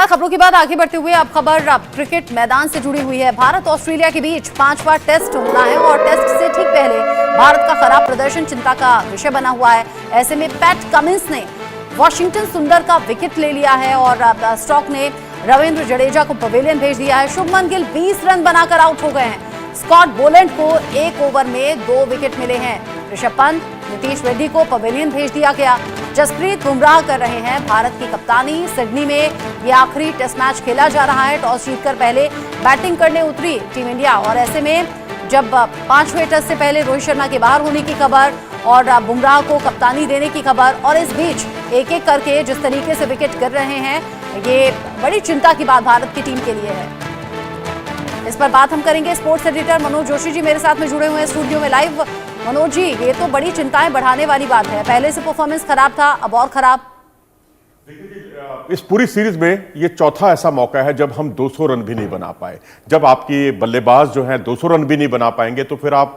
नमस्कार। खबरों की बात आगे बढ़ते हुए अब खबर क्रिकेट मैदान से जुड़ी हुई है। भारत ऑस्ट्रेलिया के बीच 5वां टेस्ट होना है और टेस्ट से ठीक पहले भारत का खराब प्रदर्शन चिंता का विषय बना हुआ है। ऐसे में पैट कमिंस ने वॉशिंगटन सुंदर का विकेट ले लिया है और स्टॉक ने रविंद्र जडेजा को पवेलियन भेज दिया है। शुभमन गिल 20 रन बनाकर आउट हो गए हैं। स्कॉट बोलैंड को 1 ओवर में 2 विकेट मिले हैं। ऋषभ पंत, नीतीश रेड्डी को पवेलियन भेज दिया गया। जसप्रीत बुमराह कर रहे हैं भारत की कप्तानी। सिडनी में ये आखिरी टेस्ट मैच खेला जा रहा है। टॉस जीतकर पहले बैटिंग करने उतरी टीम इंडिया और ऐसे में जब 5वें टेस्ट से पहले रोहित शर्मा के बाहर होने की खबर और बुमराह को कप्तानी देने की खबर और इस बीच एक एक करके जिस तरीके से विकेट गिर रहे हैं, ये बड़ी चिंता की बात भारत की टीम के लिए है। इस पर बात हम करेंगे। स्पोर्ट्स एडिटर मनोज जोशी जी मेरे साथ में जुड़े हुए हैं स्टूडियो में लाइव। मनोज जी, ये तो बड़ी चिंताएं बढ़ाने वाली बात है। पहले से परफॉर्मेंस खराब था, अब और खराब। इस पूरी सीरीज में ये चौथा ऐसा मौका है जब हम 200 रन भी नहीं बना पाए। जब आपकी बल्लेबाज जो हैं 200 रन भी नहीं बना पाएंगे तो फिर आप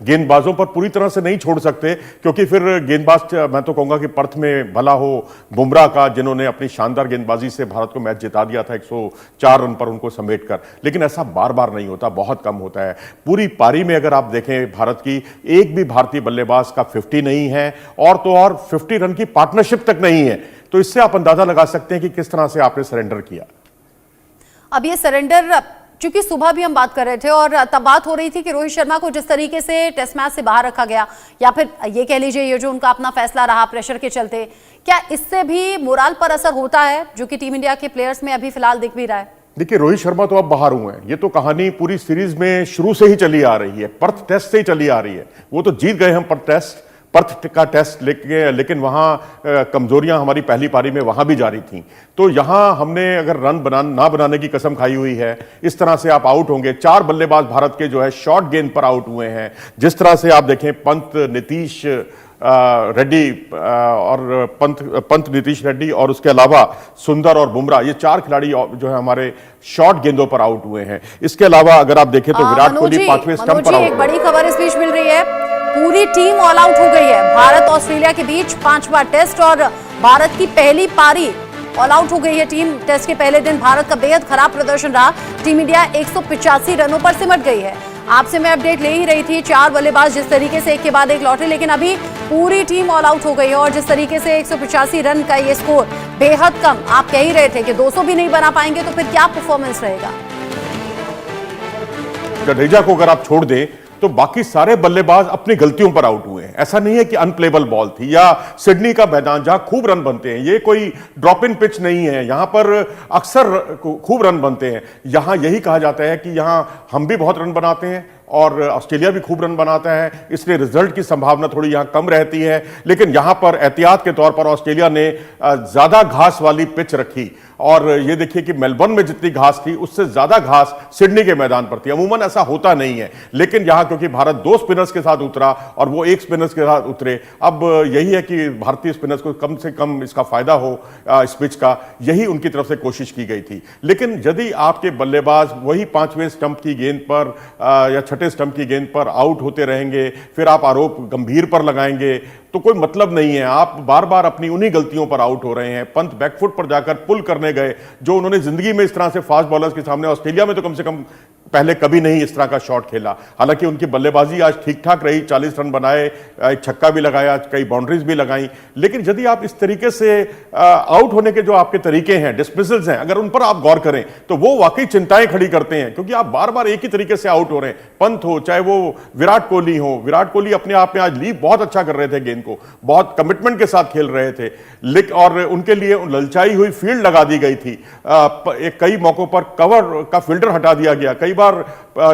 गेंदबाजों पर पूरी तरह से नहीं छोड़ सकते, क्योंकि फिर गेंदबाज, मैं तो कहूंगा कि पर्थ में भला हो बुमराह का, जिन्होंने अपनी शानदार गेंदबाजी से भारत को मैच जिता दिया था 104 रन पर उनको समेटकर। लेकिन ऐसा बार बार नहीं होता, बहुत कम होता है। पूरी पारी में अगर आप देखें भारत की, एक भी भारतीय बल्लेबाज का 50 नहीं है और तो और 50 रन की पार्टनरशिप तक नहीं है। तो इससे आप अंदाजा लगा सकते हैं कि किस तरह से आपने सरेंडर किया। अब ये सरेंडर, चूंकि सुबह भी हम बात कर रहे थे और तब बात हो रही थी कि रोहित शर्मा को जिस तरीके से टेस्ट मैच से बाहर रखा गया, या फिर ये कह लीजिए ये जो उनका अपना फैसला रहा प्रेशर के चलते, क्या इससे भी मोराल पर असर होता है, जो कि टीम इंडिया के प्लेयर्स में अभी फिलहाल दिख भी रहा है? देखिए, रोहित शर्मा तो अब बाहर हुए हैं। ये तो कहानी पूरी सीरीज में शुरू से ही चली आ रही है, पर्थ टेस्ट से ही चली आ रही है। वो तो जीत गए हम पर्थ का टेस्ट, लेकिन वहां कमजोरियां हमारी पहली पारी में वहां भी जारी थीं। तो यहां हमने अगर रन ना बनाने की कसम खाई हुई है। इस तरह से आप आउट होंगे। 4 बल्लेबाज भारत के जो है शॉर्ट गेंद पर आउट हुए हैं। जिस तरह से आप देखें, पंत, नीतीश रेड्डी और पंत नीतीश रेड्डी और उसके अलावा सुंदर और बुमराह, ये 4 खिलाड़ी जो है हमारे शॉर्ट गेंदों पर आउट हुए हैं। इसके अलावा अगर आप देखें तो विराट कोहली 5वें स्टंप पर आउट। एक बड़ी खबर इस बीच मिल रही है, पूरी टीम ऑल आउट हो गई है। भारत ऑस्ट्रेलिया के बीच 5वां टेस्ट और भारत की पहली पारी ऑल आउट हो गई है टीम। टेस्ट के पहले दिन भारत का बेहद खराब प्रदर्शन रहा। टीम इंडिया 185 रनों पर सिमट गई है। आपसे मैं अपडेट ले ही रही थी, 4 बल्लेबाज जिस तरीके से एक के बाद एक लौटे, लेकिन अभी पूरी टीम ऑल आउट हो गई है और जिस तरीके से 185 रन का ये स्कोर बेहद कम। आप कह ही रहे थे कि 200 भी नहीं बना पाएंगे तो फिर क्या परफॉर्मेंस रहेगा। जडेजा को अगर आप छोड़ दें तो बाकी सारे बल्लेबाज अपनी गलतियों पर आउट हुए हैं। ऐसा नहीं है कि अनप्लेबल बॉल थी, या सिडनी का मैदान जहां खूब रन बनते हैं, ये कोई ड्रॉप इन पिच नहीं है। यहां पर अक्सर खूब रन बनते हैं। यहां यही कहा जाता है कि यहां हम भी बहुत रन बनाते हैं और ऑस्ट्रेलिया भी खूब रन बनाता है, इसलिए रिजल्ट की संभावना थोड़ी यहां कम रहती है। लेकिन यहां पर एहतियात के तौर पर ऑस्ट्रेलिया ने ज्यादा घास वाली पिच रखी और ये देखिए कि मेलबर्न में जितनी घास थी उससे ज्यादा घास सिडनी के मैदान पर थी। अमूमन ऐसा होता नहीं है, लेकिन यहां क्योंकि भारत 2 स्पिनर्स के साथ उतरा और वो 1 स्पिनर्स के साथ उतरे, अब यही है कि भारतीय स्पिनर्स को कम से कम इसका फायदा हो इस पिच का, यही उनकी तरफ से कोशिश की गई थी। लेकिन यदि आपके बल्लेबाज वही 5वें स्टंप की गेंद पर या 6ठे स्टंप की गेंद पर आउट होते रहेंगे, फिर आप आरोप गंभीर पर लगाएंगे तो कोई मतलब नहीं है। आप बार बार अपनी उन्हीं गलतियों पर आउट हो रहे हैं। पंत बैकफुट पर जाकर पुल करने गए, जो उन्होंने जिंदगी में इस तरह से फास्ट बॉलर्स के सामने, ऑस्ट्रेलिया में तो कम से कम पहले कभी नहीं इस तरह का शॉट खेला। हालांकि उनकी बल्लेबाजी आज ठीक ठाक रही, 40 रन बनाए, एक छक्का भी लगाया, कई बाउंड्रीज भी लगाई। लेकिन यदि आप इस तरीके से आउट होने के जो आपके तरीके हैं, डिस्मिसल्स हैं, अगर उन पर आप गौर करें तो वो वाकई चिंताएं खड़ी करते हैं, क्योंकि आप बार बार एक ही तरीके से आउट हो रहे हैं। पंत हो चाहे वो विराट कोहली हो, विराट कोहली अपने आप में आज लीव बहुत अच्छा कर रहे थे, गेंद को बहुत कमिटमेंट के साथ खेल रहे थे, लेकिन और उनके लिए ललचाई हुई फील्ड लगा दी गई थी। कई मौकों पर कवर का फील्डर हटा दिया गया, कई बार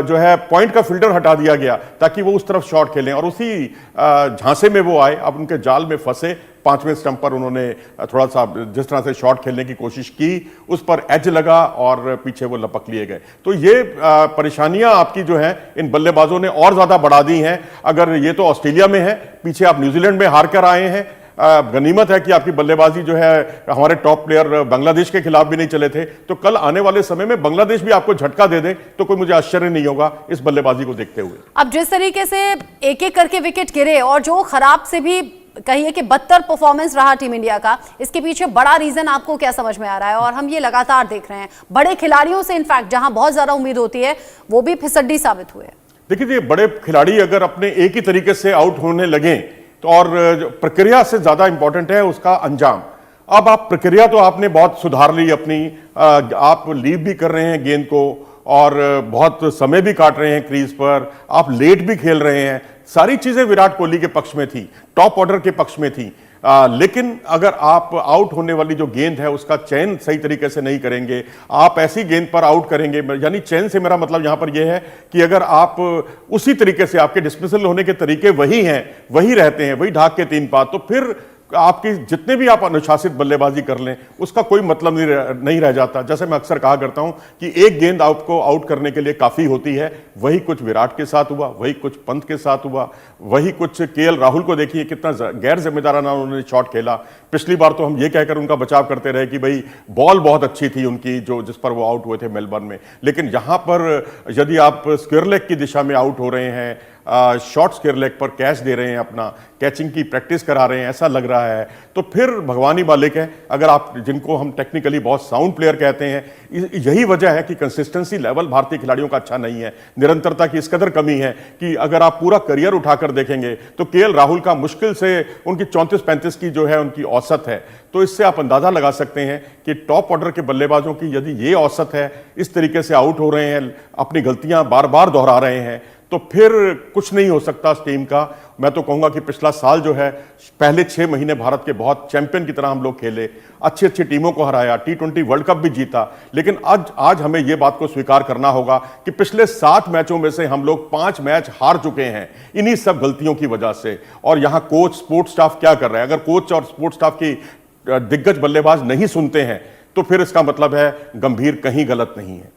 जो है पॉइंट का फील्डर हटा दिया गया ताकि वो उस तरफ शॉट खेलें और उसी झांसे में वो आए। अब उनके जाल में फंसे। 5वें स्टंप पर उन्होंने थोड़ा सा जिस तरह से शॉट खेलने की कोशिश की, उस पर एज लगा और पीछे वो लपक लिए गए। तो ये परेशानियां आपकी जो हैं इन बल्लेबाजों ने और ज्यादा बढ़ा दी हैं। अगर ये तो ऑस्ट्रेलिया में है, पीछे आप न्यूजीलैंड में हार कर आए हैं। गनीमत है कि आपकी बल्लेबाजी जो है, हमारे टॉप प्लेयर बांग्लादेश के खिलाफ भी नहीं चले थे, तो कल आने वाले समय में बांग्लादेश भी आपको झटका दे दे तो कोई मुझे आश्चर्य नहीं होगा इस बल्लेबाजी को देखते हुए। अब जिस तरीके से एक एक करके विकेट गिरे और जो खराब से भी कहिए कि बदतर परफॉर्मेंस रहा टीम इंडिया का, इसके पीछे बड़ा रीजन आपको क्या समझ में आ रहा है? और हम ये लगातार देख रहे हैं बड़े खिलाड़ियों से, इनफैक्ट जहां बहुत ज्यादा उम्मीद होती है वो भी फिसड्डी साबित हुए। देखिए, बड़े खिलाड़ी अगर अपने एक ही तरीके से आउट होने लगे तो, और प्रक्रिया से ज्यादा इंपॉर्टेंट है उसका अंजाम। अब आप प्रक्रिया तो आपने बहुत सुधार ली अपनी, आप लीव भी कर रहे हैं गेंद को और बहुत समय भी काट रहे हैं क्रीज पर, आप लेट भी खेल रहे हैं, सारी चीजें विराट कोहली के पक्ष में थी, टॉप ऑर्डर के पक्ष में थी। लेकिन अगर आप आउट होने वाली जो गेंद है उसका चयन सही तरीके से नहीं करेंगे, आप ऐसी गेंद पर आउट करेंगे, यानी चयन से मेरा मतलब यहां पर यह है कि अगर आप उसी तरीके से, आपके डिस्मिसल होने के तरीके वही हैं, वही रहते हैं, वही ढाक के तीन पात, तो फिर आपकी जितने भी आप अनुशासित बल्लेबाजी कर लें उसका कोई मतलब नहीं रह जाता। जैसे मैं अक्सर कहा करता हूं कि एक गेंद आपको आउट करने के लिए काफी होती है, वही कुछ विराट के साथ हुआ, वही कुछ पंत के साथ हुआ, वही कुछ केएल राहुल को देखिए कितना गैर जिम्मेदाराना उन्होंने शॉट खेला। पिछली बार तो हम ये कहकर उनका बचाव करते रहे कि भाई बॉल बहुत अच्छी थी उनकी जो जिस पर वो आउट हुए थे मेलबर्न में, लेकिन यहां पर यदि आप स्क्वायर लेग की दिशा में आउट हो रहे हैं, शॉर्ट स्क्वायर लेग पर कैच दे रहे हैं, अपना कैचिंग की प्रैक्टिस करा रहे हैं, ऐसा लग रहा है, तो फिर भगवान ही मालिक है। अगर आप, जिनको हम टेक्निकली बहुत साउंड प्लेयर कहते हैं, यही वजह है कि कंसिस्टेंसी लेवल भारतीय खिलाड़ियों का अच्छा नहीं है, निरंतरता की इस कदर कमी है कि अगर आप पूरा करियर उठाकर देखेंगे तो केएल राहुल का मुश्किल से उनकी 34-35 की जो है उनकी औसत है। तो इससे आप अंदाजा लगा सकते हैं कि टॉप ऑर्डर के बल्लेबाजों की यदि ये औसत है, इस तरीके से आउट हो रहे हैं, अपनी गलतियां बार बार दोहरा रहे हैं, तो फिर कुछ नहीं हो सकता इस टीम का। मैं तो कहूंगा कि पिछला साल जो है, पहले 6 महीने भारत के बहुत चैंपियन की तरह हम लोग खेले, अच्छी अच्छी टीमों को हराया, T20 वर्ल्ड कप भी जीता, लेकिन आज हमें यह बात को स्वीकार करना होगा कि पिछले 7 मैचों में से हम लोग 5 मैच हार चुके हैं इन्हीं सब गलतियों की वजह से। और यहां कोच, स्पोर्ट्स स्टाफ क्या कर रहा है? अगर कोच और स्पोर्ट्स स्टाफ की दिग्गज बल्लेबाज नहीं सुनते हैं तो फिर इसका मतलब है गंभीर कहीं गलत नहीं है।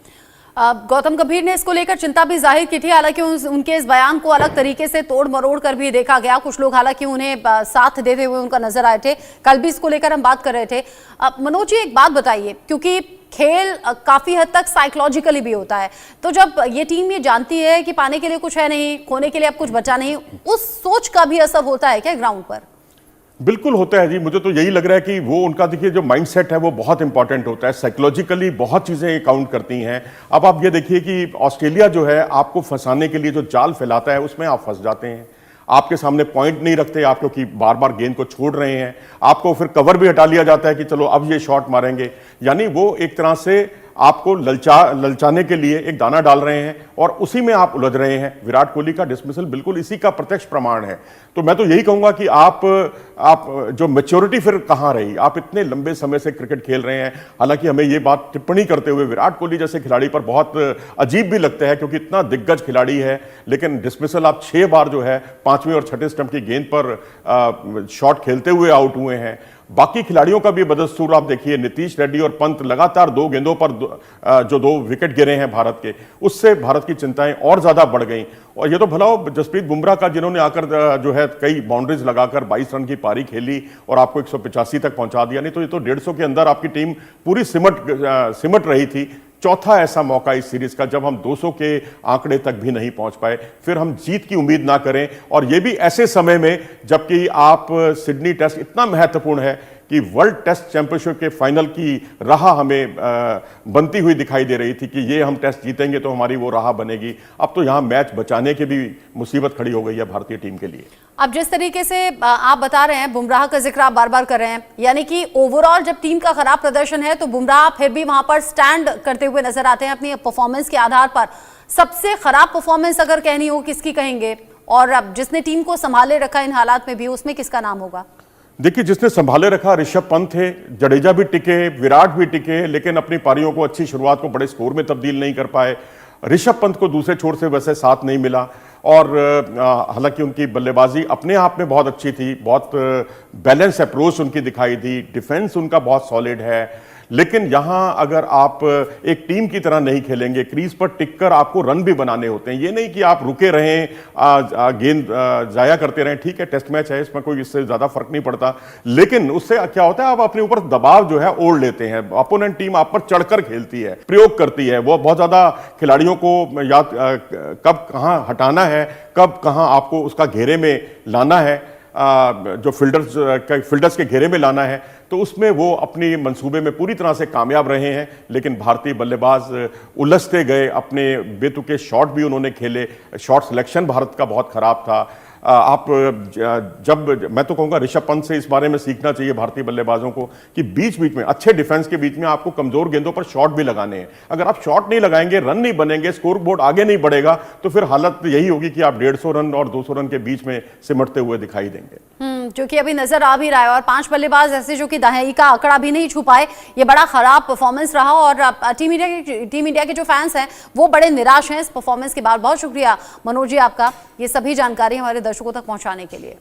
गौतम गंभीर ने इसको लेकर चिंता भी जाहिर की थी, हालांकि उनके इस बयान को अलग तरीके से तोड़ मरोड़ कर भी देखा गया। कुछ लोग हालांकि उन्हें साथ देते हुए उनका नजर आए थे। कल भी इसको लेकर हम बात कर रहे थे। मनोज जी, एक बात बताइए, क्योंकि खेल काफी हद तक साइकोलॉजिकली भी होता है, तो जब ये टीम ये जानती है कि पाने के लिए कुछ है नहीं, खोने के लिए अब कुछ बचा नहीं, उस सोच का भी असर होता है क्या ग्राउंड पर? बिल्कुल होता है जी, मुझे तो यही लग रहा है कि वो उनका, देखिए, जो माइंडसेट है वो बहुत इंपॉर्टेंट होता है, साइकोलॉजिकली बहुत चीजें काउंट करती हैं। अब आप ये देखिए कि ऑस्ट्रेलिया जो है आपको फंसाने के लिए जो जाल फैलाता है उसमें आप फंस जाते हैं। आपके सामने पॉइंट नहीं रखते आप, क्योंकि बार बार गेंद को छोड़ रहे हैं, आपको फिर कवर भी हटा लिया जाता है कि चलो अब ये शॉट मारेंगे, यानी वो एक तरह से आपको ललचाने के लिए एक दाना डाल रहे हैं और उसी में आप उलझ रहे हैं। विराट कोहली का डिसमिसल बिल्कुल इसी का प्रत्यक्ष प्रमाण है। तो मैं तो यही कहूंगा कि आप जो मैच्योरिटी फिर कहां रही? आप इतने लंबे समय से क्रिकेट खेल रहे हैं, हालांकि हमें ये बात टिप्पणी करते हुए विराट कोहली जैसे खिलाड़ी पर बहुत अजीब भी लगता है, क्योंकि इतना दिग्गज खिलाड़ी है, लेकिन डिसमिसल आप 6 बार जो है 5वें और 6ठे स्टंप की गेंद पर शॉट खेलते हुए आउट हुए हैं। बाकी खिलाड़ियों का भी बदस्तूर आप देखिए, नीतीश रेड्डी और पंत लगातार 2 गेंदों पर जो 2 विकेट गिरे हैं भारत के, उससे भारत की चिंताएं और ज्यादा बढ़ गईं। और ये तो भला जसप्रीत बुमराह का, जिन्होंने आकर जो है कई बाउंड्रीज लगाकर 22 रन की पारी खेली और आपको 185 तक पहुंचा दिया, नहीं तो ये तो 150 के अंदर आपकी टीम पूरी सिमट रही थी। चौथा ऐसा मौका इस सीरीज का जब हम 200 के आंकड़े तक भी नहीं पहुंच पाए, फिर हम जीत की उम्मीद ना करें, और यह भी ऐसे समय में जबकि आप सिडनी टेस्ट इतना महत्वपूर्ण है कि वर्ल्ड टेस्ट चैंपियनशिप के फाइनल की राह हमें बनती हुई दिखाई दे रही थी कि ये हम टेस्ट जीतेंगे तो हमारी वो राह बनेगी। अब तो यहां मैच बचाने की भी मुसीबत खड़ी हो गई है भारतीय टीम के लिए। अब जिस तरीके से आप बता रहे हैं, बुमराह का जिक्र आप बार बार कर रहे हैं, यानी कि ओवरऑल जब टीम का खराब प्रदर्शन है तो बुमराह फिर भी वहां पर स्टैंड करते हुए नजर आते हैं अपनी परफॉर्मेंस के आधार पर। सबसे खराब परफॉर्मेंस अगर कहनी हो, किसकी कहेंगे? और अब जिसने टीम को संभाले रखा इन हालात में भी, उसमें किसका नाम होगा? देखिए, जिसने संभाले रखा, ऋषभ पंत थे, जडेजा भी टिके, विराट भी टिके, लेकिन अपनी पारियों को, अच्छी शुरुआत को बड़े स्कोर में तब्दील नहीं कर पाए। ऋषभ पंत को दूसरे छोर से वैसे साथ नहीं मिला, और हालांकि उनकी बल्लेबाजी अपने आप में बहुत अच्छी थी, बहुत बैलेंस अप्रोच उनकी दिखाई दी, डिफेंस उनका बहुत सॉलिड है, लेकिन यहां अगर आप एक टीम की तरह नहीं खेलेंगे, क्रीज पर टिककर आपको रन भी बनाने होते हैं। ये नहीं कि आप रुके रहें, गेंद जाया करते रहें। ठीक है, टेस्ट मैच है, इसमें कोई इससे ज्यादा फर्क नहीं पड़ता, लेकिन उससे क्या होता है, आप अपने ऊपर दबाव जो है ओढ़ लेते हैं। अपोनेंट टीम आप पर चढ़कर खेलती है, प्रयोग करती है, वो बहुत ज्यादा खिलाड़ियों को याद कब कहां हटाना है, कब कहां आपको उसका घेरे में लाना है, जो फील्डर्स के घेरे में लाना है, तो उसमें वो अपनी मंसूबे में पूरी तरह से कामयाब रहे हैं। लेकिन भारतीय बल्लेबाज उलझते गए, अपने बेतुके शॉट भी उन्होंने खेले, शॉट सिलेक्शन भारत का बहुत खराब था। आप जब मैं तो कहूंगा ऋषभ पंत से इस बारे में सीखना चाहिए भारतीय बल्लेबाजों को कि बीच बीच में अच्छे डिफेंस के बीच में आपको कमजोर गेंदों पर शॉट भी लगाने हैं। अगर आप शॉट नहीं लगाएंगे, रन नहीं बनेंगे, स्कोर बोर्ड आगे नहीं बढ़ेगा, तो फिर हालत यही होगी कि आप 150 रन और 200 रन के बीच में सिमटते हुए दिखाई देंगे। जो कि अभी नजर आ भी रहा है। और 5 बल्लेबाज ऐसे जो कि दहाई का आंकड़ा भी नहीं छू पाए, ये बड़ा खराब परफॉर्मेंस रहा। और टीम इंडिया के जो फैंस हैं वो बड़े निराश हैं इस परफॉर्मेंस के बाद। बहुत शुक्रिया मनोज जी आपका ये सभी जानकारी हमारे दर्शकों तक पहुंचाने के लिए।